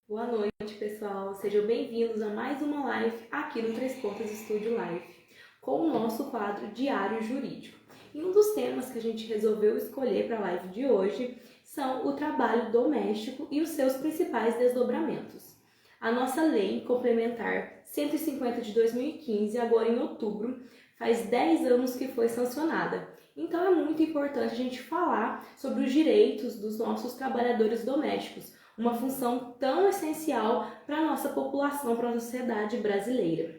Boa noite, pessoal. Sejam bem-vindos a mais uma live aqui no Três Pontas Estúdio Live, com o nosso quadro Diário Jurídico. E um dos temas que a gente resolveu escolher para a live de hoje são o trabalho doméstico e os seus principais desdobramentos. A nossa Lei Complementar 150 de 2015, agora em outubro, faz 10 anos que foi sancionada. Então é muito importante a gente falar sobre os direitos dos nossos trabalhadores domésticos, uma função tão essencial para a nossa população, para a sociedade brasileira.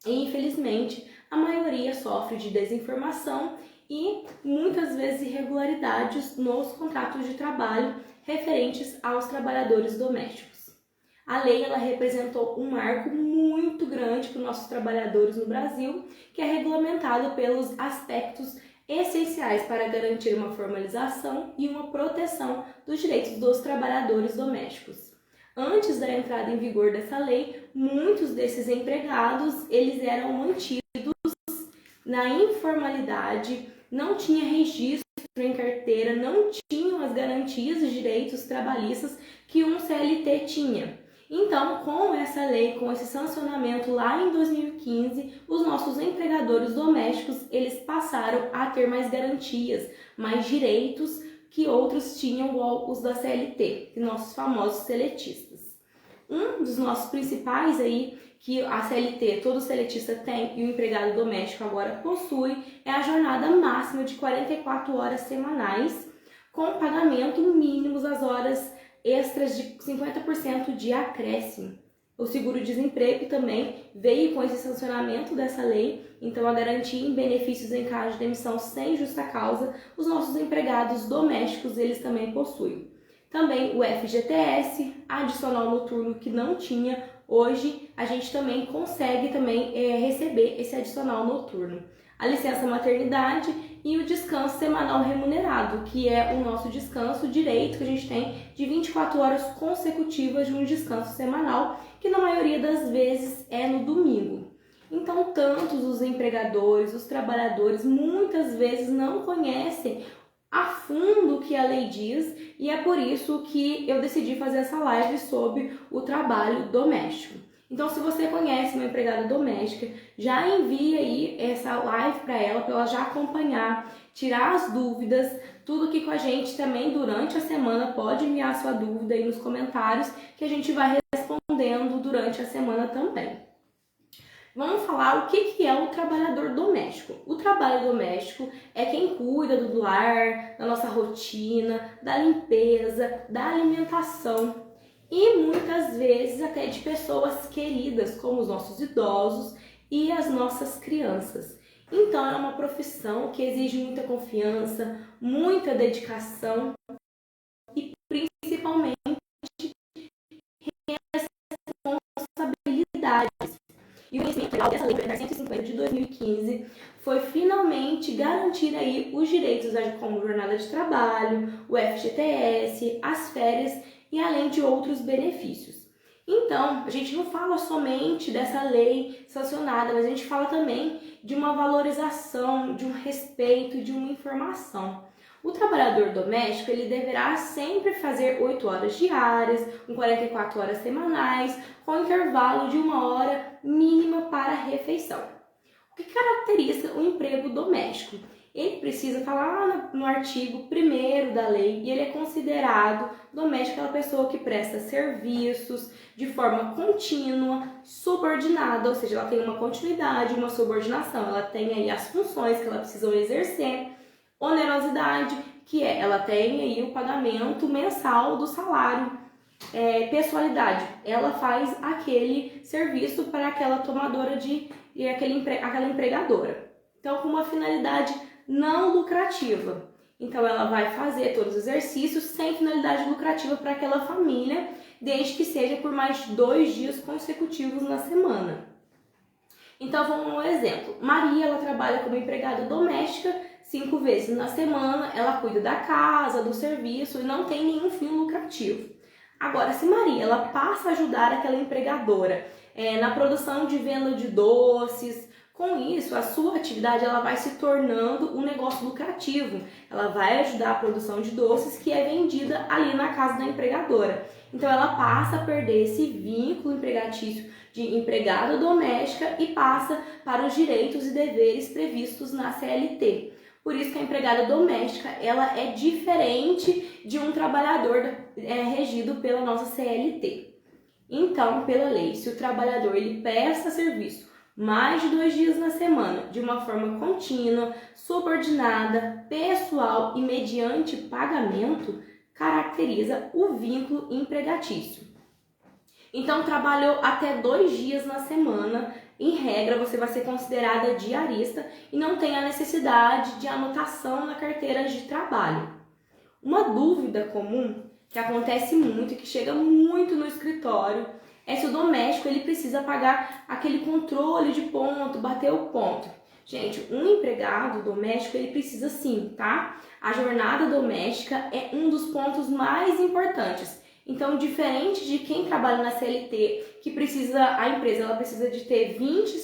E, infelizmente, a maioria sofre de desinformação e muitas vezes irregularidades nos contratos de trabalho referentes aos trabalhadores domésticos. A lei ela representou um marco muito grande para os nossos trabalhadores no Brasil, que é regulamentado pelos aspectos essenciais para garantir uma formalização e uma proteção dos direitos dos trabalhadores domésticos. Antes da entrada em vigor dessa lei, muitos desses empregados eles eram mantidos na informalidade, não tinha registro em carteira, não tinham as garantias e direitos trabalhistas que um CLT tinha. Então, com essa lei, com esse sancionamento lá em 2015, os nossos empregadores domésticos, eles passaram a ter mais garantias, mais direitos que outros tinham, igual os da CLT, nossos famosos seletistas. Um dos nossos principais aí, que a CLT, todo seletista tem e o empregado doméstico agora possui, é a jornada máxima de 44 horas semanais, com pagamento mínimo às horas extras de 50% de acréscimo. O seguro-desemprego também veio com esse sancionamento dessa lei, então a garantia em benefícios em caso de demissão sem justa causa, os nossos empregados domésticos eles também possuem. Também o FGTS, adicional noturno que não tinha, hoje a gente também consegue receber esse adicional noturno. A licença maternidade e o descanso semanal remunerado, que é o nosso descanso, o direito que a gente tem de 24 horas consecutivas de um descanso semanal, que na maioria das vezes é no domingo. Então, tantos os empregadores, os trabalhadores, muitas vezes não conhecem a fundo o que a lei diz, e é por isso que eu decidi fazer essa live sobre o trabalho doméstico. Então, se você conhece uma empregada doméstica, já envia aí essa live para ela já acompanhar, tirar as dúvidas, tudo que com a gente também durante a semana pode enviar sua dúvida aí nos comentários, que a gente vai respondendo durante a semana também. Vamos falar o que é o trabalhador doméstico. O trabalho doméstico é quem cuida do lar, da nossa rotina, da limpeza, da alimentação e muitas vezes até de pessoas queridas, como os nossos idosos e as nossas crianças. Então é uma profissão que exige muita confiança, muita dedicação e principalmente responsabilidades. E o conhecimento legal dessa Lei Complementar 150 de 2015 foi finalmente garantir aí os direitos como jornada de trabalho, o FGTS, as férias e além de outros benefícios. Então, a gente não fala somente dessa lei sancionada, mas a gente fala também de uma valorização, de um respeito, de uma informação. O trabalhador doméstico ele deverá sempre fazer 8 horas diárias, com 44 horas semanais, com intervalo de 1 hora mínima para a refeição. O que caracteriza o emprego doméstico? Ele precisa estar lá no artigo 1º da lei e ele é considerado doméstico aquela pessoa que presta serviços de forma contínua, subordinada, ou seja, ela tem uma continuidade, uma subordinação, ela tem aí as funções que ela precisa exercer, onerosidade, que é ela tem aí o pagamento mensal do salário, pessoalidade, ela faz aquele serviço para aquela tomadora aquela empregadora. Então, com uma finalidade não lucrativa. Então, ela vai fazer todos os exercícios sem finalidade lucrativa para aquela família, desde que seja por mais de 2 dias consecutivos na semana. Então, vamos um exemplo. Maria, ela trabalha como empregada doméstica 5 vezes na semana, ela cuida da casa, do serviço e não tem nenhum fim lucrativo. Agora, se Maria ela passa a ajudar aquela empregadora na produção de venda de doces, Com isso, a sua atividade ela vai se tornando um negócio lucrativo. Ela vai ajudar a produção de doces que é vendida ali na casa da empregadora. Então, ela passa a perder esse vínculo empregatício de empregada doméstica e passa para os direitos e deveres previstos na CLT. Por isso que a empregada doméstica ela é diferente de um trabalhador regido pela nossa CLT. Então, pela lei, se o trabalhador ele presta serviço mais de 2 dias na semana, de uma forma contínua, subordinada, pessoal e mediante pagamento, caracteriza o vínculo empregatício. Então, trabalhou até 2 dias na semana, em regra, você vai ser considerada diarista e não tem a necessidade de anotação na carteira de trabalho. Uma dúvida comum que acontece muito e que chega muito no escritório é se o doméstico ele precisa pagar aquele controle de ponto, bater o ponto. Gente, um empregado doméstico ele precisa sim, tá? A jornada doméstica é um dos pontos mais importantes. Então, diferente de quem trabalha na CLT, que a empresa ela precisa de ter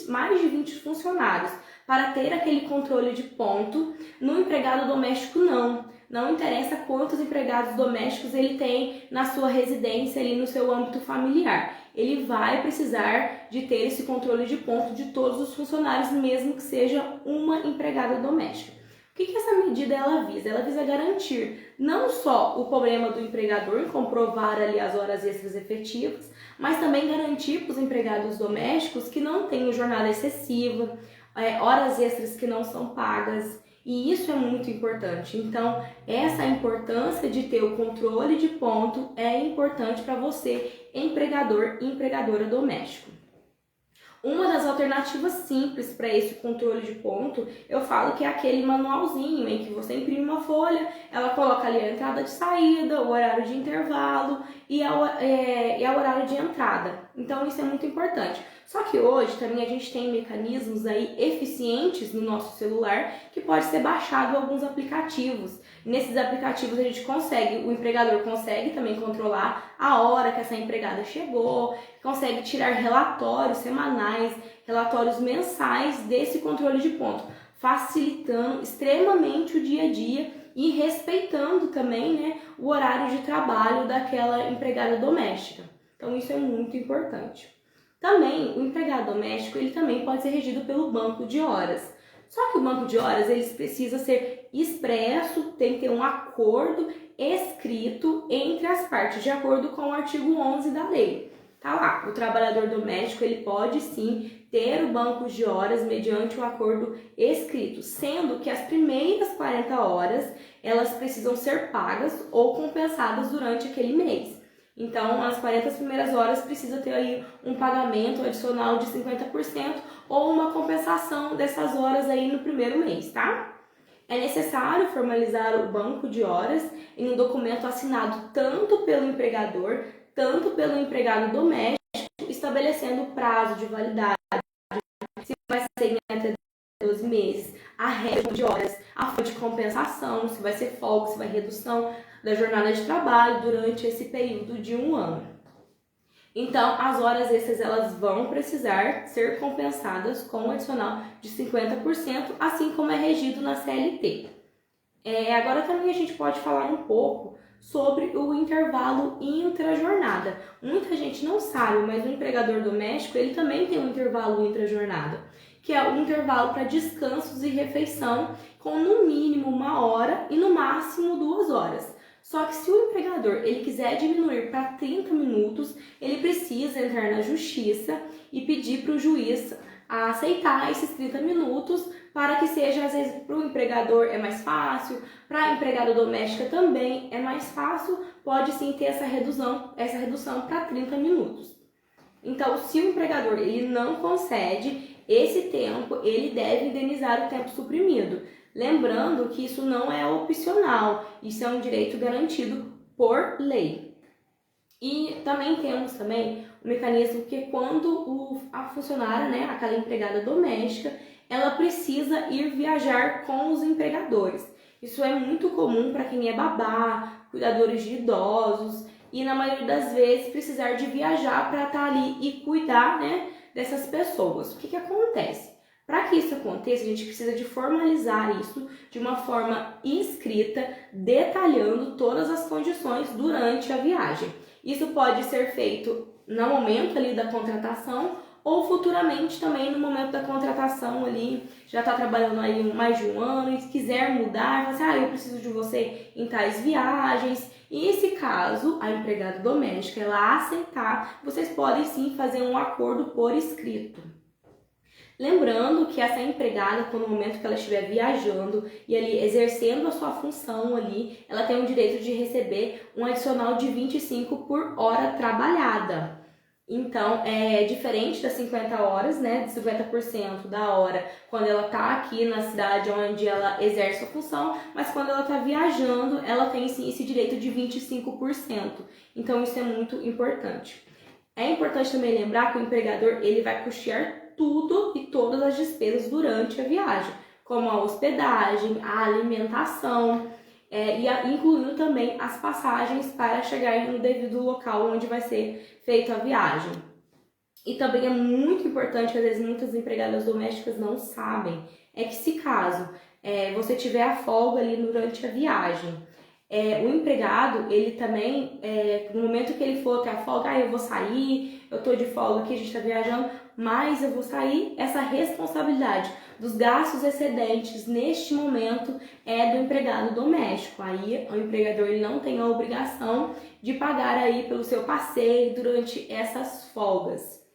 mais de 20 funcionários para ter aquele controle de ponto, no empregado doméstico não. Não interessa quantos empregados domésticos ele tem na sua residência, ali no seu âmbito familiar. Ele vai precisar de ter esse controle de ponto de todos os funcionários, mesmo que seja uma empregada doméstica. O que essa medida ela visa? Ela visa garantir não só o problema do empregador em comprovar ali as horas extras efetivas, mas também garantir para os empregados domésticos que não tenham jornada excessiva, horas extras que não são pagas. E isso é muito importante. Então, essa importância de ter o controle de ponto é importante para você, empregador e empregadora doméstico. Uma das alternativas simples para esse controle de ponto, eu falo que é aquele manualzinho em que você imprime uma folha, ela coloca ali a entrada de saída, o horário de intervalo e o horário de entrada. Então isso é muito importante. Só que hoje também a gente tem mecanismos aí eficientes no nosso celular que pode ser baixado alguns aplicativos. Nesses aplicativos a gente o empregador consegue também controlar a hora que essa empregada chegou, consegue tirar relatórios semanais, relatórios mensais desse controle de ponto, facilitando extremamente o dia a dia e respeitando também, né, o horário de trabalho daquela empregada doméstica. Então isso é muito importante. Também o empregado doméstico ele também pode ser regido pelo banco de horas. Só que o banco de horas ele precisa ser expresso, tem que ter um acordo escrito entre as partes, de acordo com o artigo 11 da lei. Tá lá, o trabalhador doméstico ele pode sim ter o banco de horas mediante o acordo escrito, sendo que as primeiras 40 horas elas precisam ser pagas ou compensadas durante aquele mês. Então, as 40 primeiras horas precisa ter aí um pagamento adicional de 50% ou uma compensação dessas horas aí no primeiro mês, tá? É necessário formalizar o banco de horas em um documento assinado tanto pelo empregador, tanto pelo empregado doméstico, estabelecendo o prazo de validade, se vai ser em até 12 meses, a regra de horas, a fonte de compensação, se vai ser folga, se vai redução da jornada de trabalho durante esse período de 1 ano. Então, as horas extras elas vão precisar ser compensadas com um adicional de 50%, assim como é regido na CLT. Agora também a gente pode falar um pouco sobre o intervalo intra-jornada. Muita gente não sabe, mas o empregador doméstico ele também tem um intervalo intra-jornada, que é um intervalo para descansos e refeição com no mínimo 1 hora e no máximo 2 horas. Só que se o empregador ele quiser diminuir para 30 minutos, ele precisa entrar na justiça e pedir para o juiz a aceitar esses 30 minutos para que seja, às vezes, para o empregador é mais fácil, para a empregada doméstica também é mais fácil, pode sim ter essa redução para 30 minutos. Então, se o empregador ele não concede esse tempo, ele deve indenizar o tempo suprimido. Lembrando que isso não é opcional, isso é um direito garantido por lei. E também temos o mecanismo que quando a funcionária, né, aquela empregada doméstica, ela precisa ir viajar com os empregadores. Isso é muito comum para quem é babá, cuidadores de idosos e na maioria das vezes precisar de viajar para estar ali e cuidar, né, dessas pessoas. O que acontece? Para que isso aconteça, a gente precisa de formalizar isso de uma forma escrita, detalhando todas as condições durante a viagem. Isso pode ser feito no momento ali da contratação ou futuramente também no momento da contratação ali, já está trabalhando aí mais de um ano e quiser mudar, fala assim, eu preciso de você em tais viagens. E esse caso, a empregada doméstica, ela aceitar, vocês podem sim fazer um acordo por escrito. Lembrando que essa empregada, no momento que ela estiver viajando e ali exercendo a sua função ali, ela tem o direito de receber um adicional de 25 por hora trabalhada. Então, é diferente das 50 horas, né, de 50% da hora quando ela está aqui na cidade onde ela exerce a função, mas quando ela está viajando, ela tem sim esse direito de 25%. Então, isso é muito importante. É importante também lembrar que o empregador ele vai custear tudo e todas as despesas durante a viagem, como a hospedagem, a alimentação, incluindo também as passagens para chegar no devido local onde vai ser feita a viagem. E também é muito importante, que às vezes muitas empregadas domésticas não sabem, é que se caso você tiver a folga ali durante a viagem, o empregado, ele também, no momento que ele for ter a folga, eu vou sair, eu tô de folga aqui, a gente tá viajando, mas eu vou sair, essa responsabilidade dos gastos excedentes neste momento é do empregado doméstico. Aí o empregador ele não tem a obrigação de pagar aí pelo seu passeio durante essas folgas.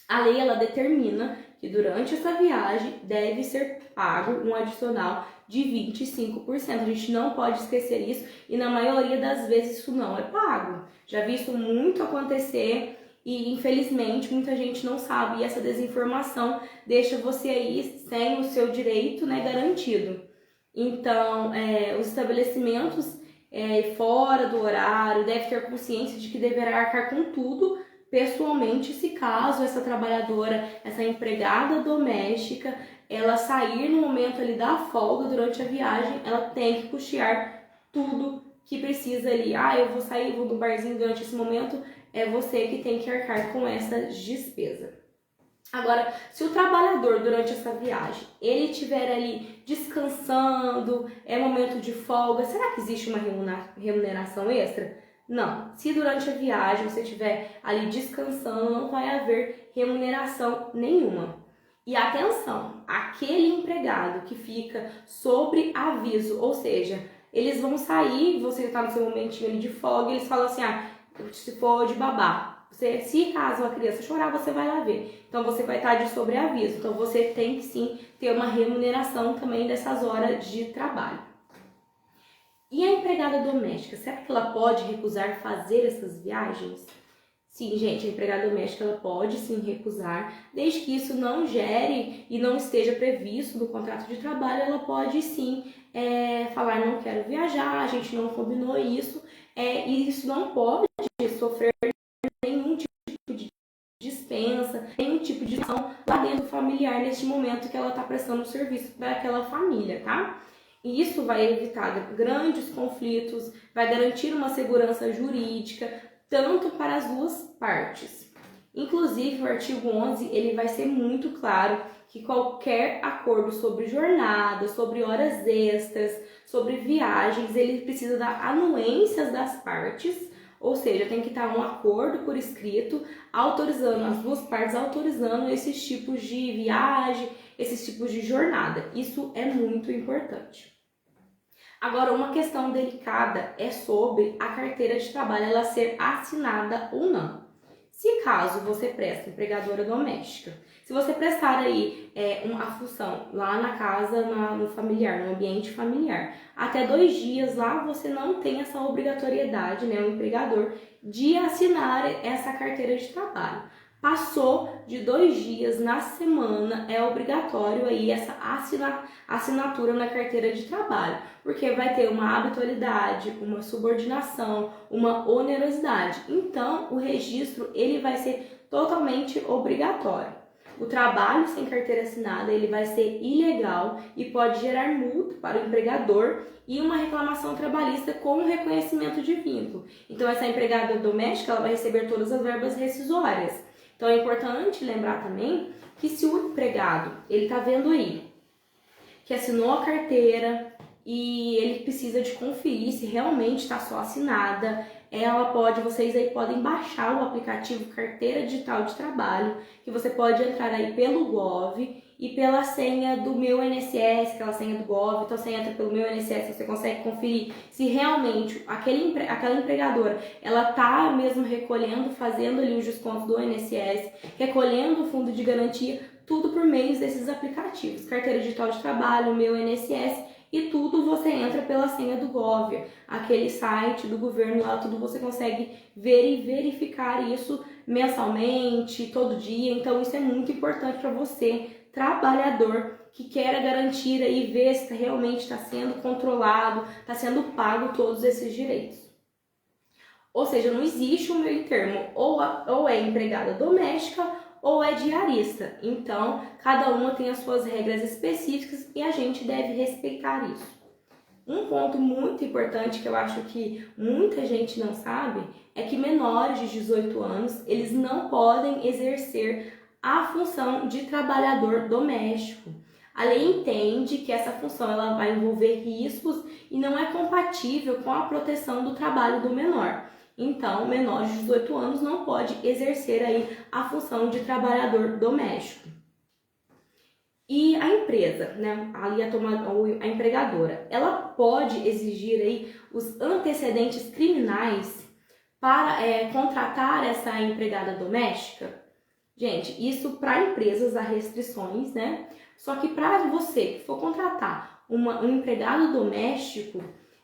A lei ela determina que durante essa viagem deve ser pago um adicional de 25%. A gente não pode esquecer isso e na maioria das vezes isso não é pago. Já vi isso muito acontecer e infelizmente muita gente não sabe e essa desinformação deixa você aí sem o seu direito, né, garantido. Então, os estabelecimentos fora do horário devem ter consciência de que deverá arcar com tudo pessoalmente, se caso essa trabalhadora, essa empregada doméstica, ela sair no momento ali da folga durante a viagem, ela tem que custear tudo que precisa ali. Eu vou sair, vou do barzinho durante esse momento, é você que tem que arcar com essa despesa. Agora, se o trabalhador durante essa viagem, ele estiver ali descansando, é momento de folga, será que existe uma remuneração extra? Não. Se durante a viagem você estiver ali descansando, não vai haver remuneração nenhuma. E atenção, aquele empregado que fica sobre aviso, ou seja, eles vão sair, você está no seu momentinho ali de folga, eles falam assim, se for de babá, se caso a criança chorar, você vai lá ver. Então você vai estar de sobreaviso. Então você tem que sim ter uma remuneração também dessas horas de trabalho. E a empregada doméstica, será que ela pode recusar fazer essas viagens? Sim, gente, a empregada doméstica ela pode sim recusar, desde que isso não gere e não esteja previsto no contrato de trabalho, ela pode sim falar, não quero viajar, a gente não combinou isso, e isso não pode sofrer nenhum tipo de dispensa, nenhum tipo de ação lá dentro do familiar neste momento que ela está prestando o serviço para aquela família, tá? E isso vai evitar grandes conflitos, vai garantir uma segurança jurídica, tanto para as duas partes. Inclusive, o artigo 11 ele vai ser muito claro que qualquer acordo sobre jornada, sobre horas extras, sobre viagens, ele precisa dar anuências das partes, ou seja, tem que estar um acordo por escrito, autorizando, as duas partes autorizando esses tipos de viagem, esses tipos de jornada. Isso é muito importante. Agora, uma questão delicada é sobre a carteira de trabalho ela ser assinada ou não. Se caso você presta empregadora doméstica, se você prestar aí uma função lá na casa, no familiar, no ambiente familiar, até 2 dias lá você não tem essa obrigatoriedade, né, o empregador, de assinar essa carteira de trabalho. Passou de 2 dias na semana, é obrigatório aí essa assinatura na carteira de trabalho, porque vai ter uma habitualidade, uma subordinação, uma onerosidade. Então, o registro ele vai ser totalmente obrigatório. O trabalho sem carteira assinada ele vai ser ilegal e pode gerar multa para o empregador e uma reclamação trabalhista com reconhecimento de vínculo. Então, essa empregada doméstica ela vai receber todas as verbas rescisórias. Então é importante lembrar também que se o empregado, ele tá vendo aí que assinou a carteira e ele precisa de conferir se realmente está só assinada, vocês aí podem baixar o aplicativo Carteira Digital de Trabalho, que você pode entrar aí pelo Gov e pela senha do Meu INSS, aquela senha do Gov. Então você entra pelo Meu INSS, você consegue conferir se realmente aquela empregadora, ela tá mesmo recolhendo, fazendo ali os descontos do INSS, recolhendo o fundo de garantia, tudo por meio desses aplicativos, Carteira Digital de Trabalho, Meu INSS, e tudo você entra pela senha do Gov, aquele site do governo lá, tudo você consegue ver e verificar isso mensalmente, todo dia. Então isso é muito importante para você, trabalhador, que queira garantir e ver se realmente está sendo controlado, está sendo pago todos esses direitos. Ou seja, não existe um meio termo, ou é empregada doméstica ou é diarista. Então, cada uma tem as suas regras específicas e a gente deve respeitar isso. Um ponto muito importante que eu acho que muita gente não sabe é que menores de 18 anos, eles não podem exercer a função de trabalhador doméstico. A lei entende que essa função ela vai envolver riscos e não é compatível com a proteção do trabalho do menor. Então, menor de 18 anos não pode exercer aí a função de trabalhador doméstico. E a empresa, né, a empregadora, ela pode exigir aí os antecedentes criminais para contratar essa empregada doméstica? Gente, isso para empresas há restrições, né? Só que para você que for contratar um empregado doméstico,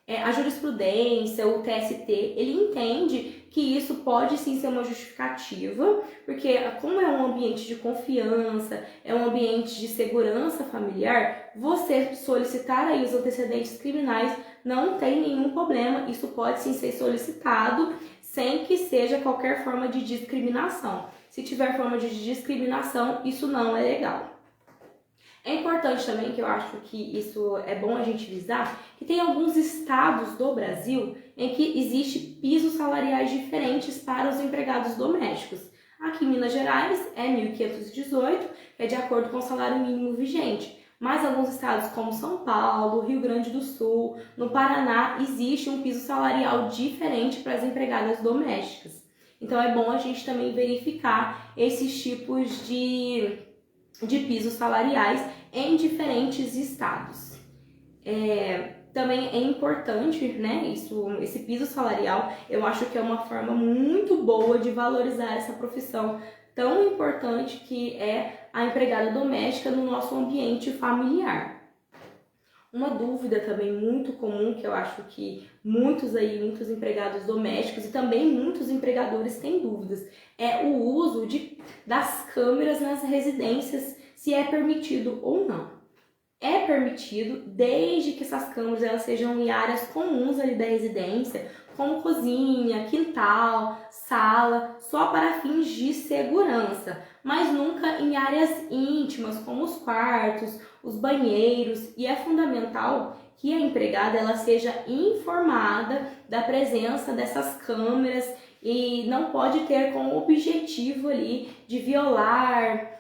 a jurisprudência, o TST, ele entende que isso pode sim ser uma justificativa, porque como é um ambiente de confiança, é um ambiente de segurança familiar, você solicitar aí os antecedentes criminais não tem nenhum problema, isso pode sim ser solicitado sem que seja qualquer forma de discriminação. Se tiver forma de discriminação, isso não é legal. É importante também, que eu acho que isso é bom a gente visar, que tem alguns estados do Brasil em que existe pisos salariais diferentes para os empregados domésticos. Aqui em Minas Gerais é 1.518, que é de acordo com o salário mínimo vigente. Mas alguns estados como São Paulo, Rio Grande do Sul, no Paraná, existe um piso salarial diferente para as empregadas domésticas. Então é bom a gente também verificar esses tipos de pisos salariais em diferentes estados. Também é importante, né, esse piso salarial, eu acho que é uma forma muito boa de valorizar essa profissão tão importante que é a empregada doméstica no nosso ambiente familiar. Uma dúvida também muito comum, que eu acho que muitos empregados domésticos e também muitos empregadores têm dúvidas, é o uso das câmeras nas residências, se é permitido ou não. É permitido desde que essas câmeras elas sejam em áreas comuns ali da residência, como cozinha, quintal, sala, só para fins de segurança, mas nunca em áreas íntimas, como os quartos, os banheiros, e é fundamental que a empregada ela seja informada da presença dessas câmeras e não pode ter como objetivo ali de violar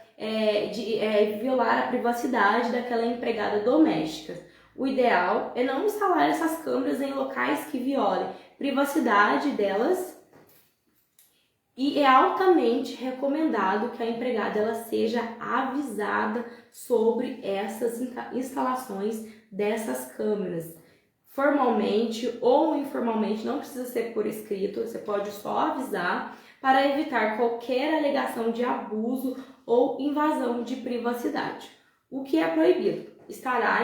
a privacidade daquela empregada doméstica. O ideal é não instalar essas câmeras em locais que violem privacidade delas, e é altamente recomendado que a empregada ela seja avisada sobre essas instalações dessas câmeras. Formalmente ou informalmente, não precisa ser por escrito, você pode só avisar para evitar qualquer alegação de abuso ou invasão de privacidade. O que é proibido? Instalar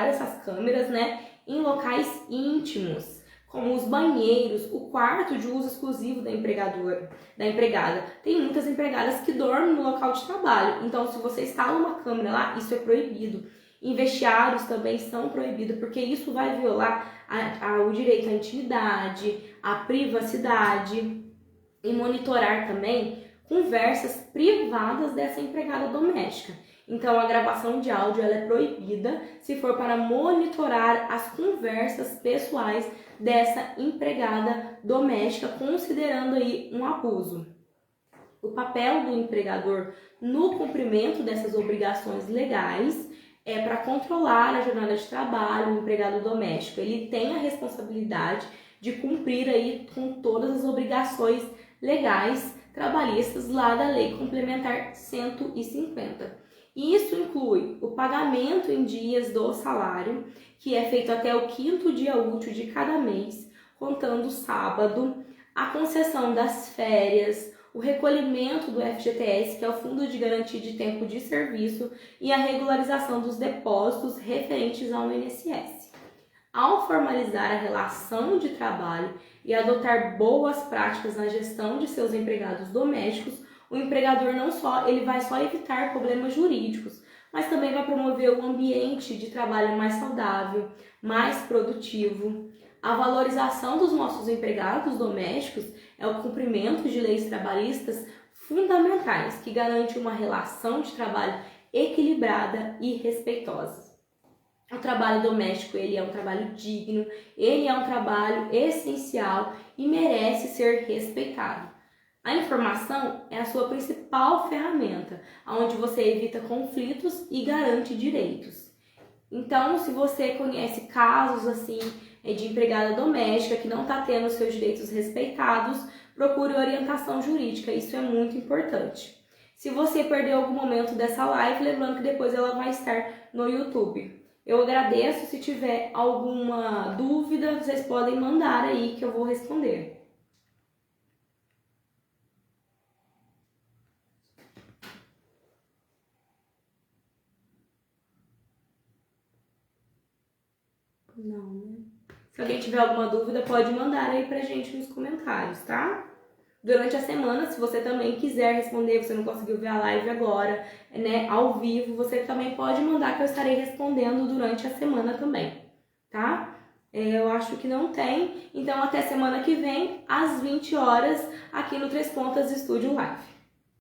essas câmeras, né, em locais íntimos, como os banheiros, o quarto de uso exclusivo da empregada. Tem muitas empregadas que dormem no local de trabalho, então se você instala uma câmera lá, isso é proibido. Em vestiários também são proibidos, porque isso vai violar o direito à intimidade, à privacidade, e monitorar também conversas privadas dessa empregada doméstica. Então, a gravação de áudio ela é proibida se for para monitorar as conversas pessoais dessa empregada doméstica, considerando aí um abuso. O papel do empregador no cumprimento dessas obrigações legais é para controlar a jornada de trabalho. O empregado doméstico, ele tem a responsabilidade de cumprir aí com todas as obrigações legais trabalhistas lá da Lei Complementar 150. E isso inclui o pagamento em dias do salário, que é feito até o 5º dia útil de cada mês, contando o sábado, a concessão das férias, o recolhimento do FGTS, que é o Fundo de Garantia de Tempo de Serviço, e a regularização dos depósitos referentes ao INSS. Ao formalizar a relação de trabalho e adotar boas práticas na gestão de seus empregados domésticos, o empregador ele vai só evitar problemas jurídicos, mas também vai promover um ambiente de trabalho mais saudável, mais produtivo. A valorização dos nossos empregados domésticos é o cumprimento de leis trabalhistas fundamentais que garante uma relação de trabalho equilibrada e respeitosa. O trabalho doméstico, ele é um trabalho digno, ele é um trabalho essencial e merece ser respeitado. A informação é a sua principal ferramenta, onde você evita conflitos e garante direitos. Então, se você conhece casos assim de empregada doméstica que não está tendo seus direitos respeitados, procure orientação jurídica, isso é muito importante. Se você perdeu algum momento dessa live, lembrando que depois ela vai estar no YouTube. Eu agradeço. Se tiver alguma dúvida, vocês podem mandar aí que eu vou responder. Não, né? Se alguém tiver alguma dúvida, pode mandar aí pra gente nos comentários, tá? Durante a semana, se você também quiser responder, você não conseguiu ver a live agora, né, ao vivo, você também pode mandar que eu estarei respondendo durante a semana também, tá? Eu acho que não tem, então até semana que vem, às 20 horas, aqui no Três Pontas Estúdio Live.